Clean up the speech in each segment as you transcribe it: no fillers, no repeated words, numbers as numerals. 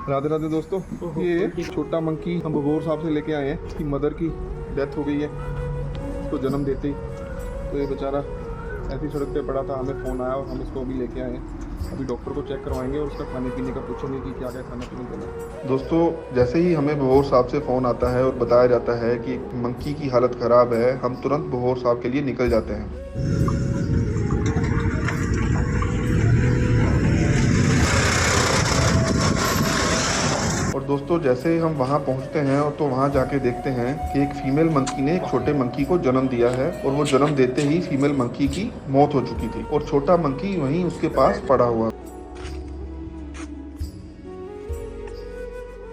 राधे राधे दोस्तों, ये छोटा मंकी हम बबोर साहब से लेके आए हैं। इसकी मदर की डेथ हो गई है उसको जन्म देते ही। तो ये बेचारा ऐसी सड़क पे पड़ा था, हमें फ़ोन आया और हम इसको अभी लेके आए हैं। अभी डॉक्टर को चेक करवाएंगे और उसका खाने पीने का पूछेंगे कि क्या क्या खाना पीने देना। दोस्तों, जैसे ही हमें बबोर साहब से फ़ोन आता है और बताया जाता है कि मंकी की हालत ख़राब है, हम तुरंत बबोर साहब के लिए निकल जाते हैं। और दोस्तों, जैसे ही हम वहाँ पहुँचते हैं और तो वहाँ जाके देखते हैं कि एक फीमेल मंकी ने एक छोटे मंकी को जन्म दिया है और वो जन्म देते ही फीमेल मंकी की मौत हो चुकी थी और छोटा मंकी वहीं उसके पास पड़ा हुआ।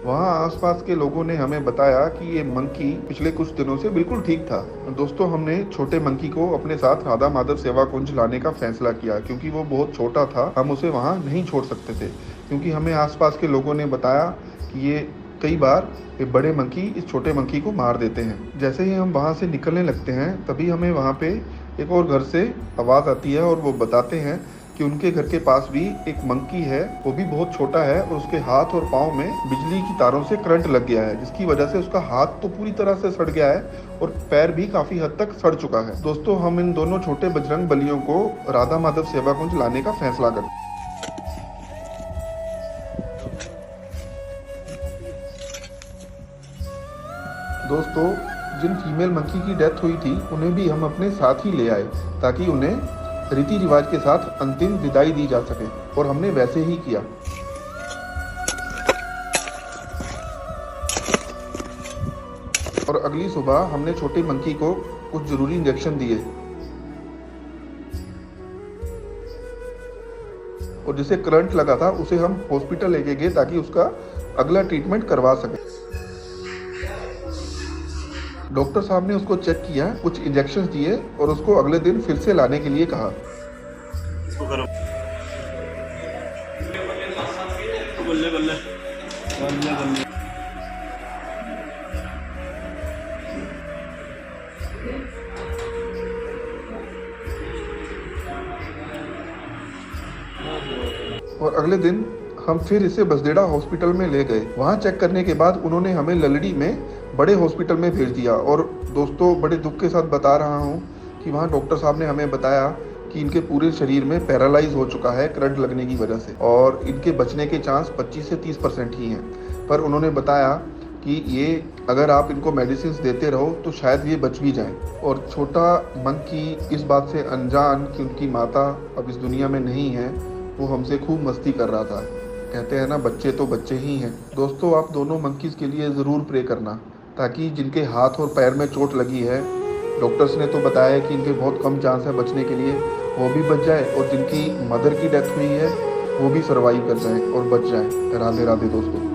वहाँ आसपास के लोगों ने हमें बताया कि ये मंकी पिछले कुछ दिनों से बिल्कुल ठीक था। दोस्तों, हमने छोटे मंकी को अपने साथ राधा माधव सेवा कुंज लाने का फैसला किया क्योंकि वो बहुत छोटा था। हम उसे वहाँ नहीं छोड़ सकते थे क्योंकि हमें आसपास के लोगों ने बताया कि ये कई बार ये बड़े मंकी इस छोटे मंकी को मार देते हैं। जैसे ही हम वहाँ से निकलने लगते हैं तभी हमें वहाँ पे एक और घर से आवाज़ आती है और वो बताते हैं कि उनके घर के पास भी एक मंकी है, वो भी बहुत छोटा है और उसके हाथ और पाँव में बिजली की तारों से करंट लग गया है, जिसकी वजह से उसका हाथ तो पूरी तरह से सड़ गया है और पैर भी काफ़ी हद तक सड़ चुका है। दोस्तों, हम इन दोनों छोटे बजरंग बलियों को राधा माधव सेवा कुंज लाने का फैसला करते हैं। दोस्तों, जिन फीमेल मंकी की डेथ हुई थी उन्हें भी हम अपने साथ ही ले आए ताकि उन्हें रीति रिवाज के साथ अंतिम विदाई दी जा सके और हमने वैसे ही किया। और अगली सुबह हमने छोटे मंकी को कुछ जरूरी इंजेक्शन दिए और जिसे करंट लगा था उसे हम हॉस्पिटल लेके गए ताकि उसका अगला ट्रीटमेंट करवा सके। डॉक्टर साहब ने उसको चेक किया, कुछ इंजेक्शन दिए और उसको अगले दिन फिर से लाने के लिए कहा। इसको करो। बल्ले बल्ले बल्ले बल्ले। और अगले दिन हम फिर इसे बसदेड़ा हॉस्पिटल में ले गए। वहाँ चेक करने के बाद उन्होंने हमें ललड़ी में बड़े हॉस्पिटल में भेज दिया। और दोस्तों, बड़े दुख के साथ बता रहा हूँ कि वहाँ डॉक्टर साहब ने हमें बताया कि इनके पूरे शरीर में पैरालाइज हो चुका है करंट लगने की वजह से और इनके बचने के चांस 25 से 30% ही हैं। पर उन्होंने बताया कि ये अगर आप इनको मेडिसिन देते रहो तो शायद ये बच भी जाएं। और छोटा मंकी इस बात से अनजान कि उनकी माता अब इस दुनिया में नहीं है, वो हमसे खूब मस्ती कर रहा था। कहते हैं ना, बच्चे तो बच्चे ही हैं। दोस्तों, आप दोनों मंकीज़ के लिए ज़रूर प्रे करना ताकि जिनके हाथ और पैर में चोट लगी है, डॉक्टर्स ने तो बताया है कि इनके बहुत कम चांस है बचने के लिए, वो भी बच जाए और जिनकी मदर की डेथ हुई है वो भी सर्वाइव कर जाए और बच जाए। राधे राधे दोस्तों।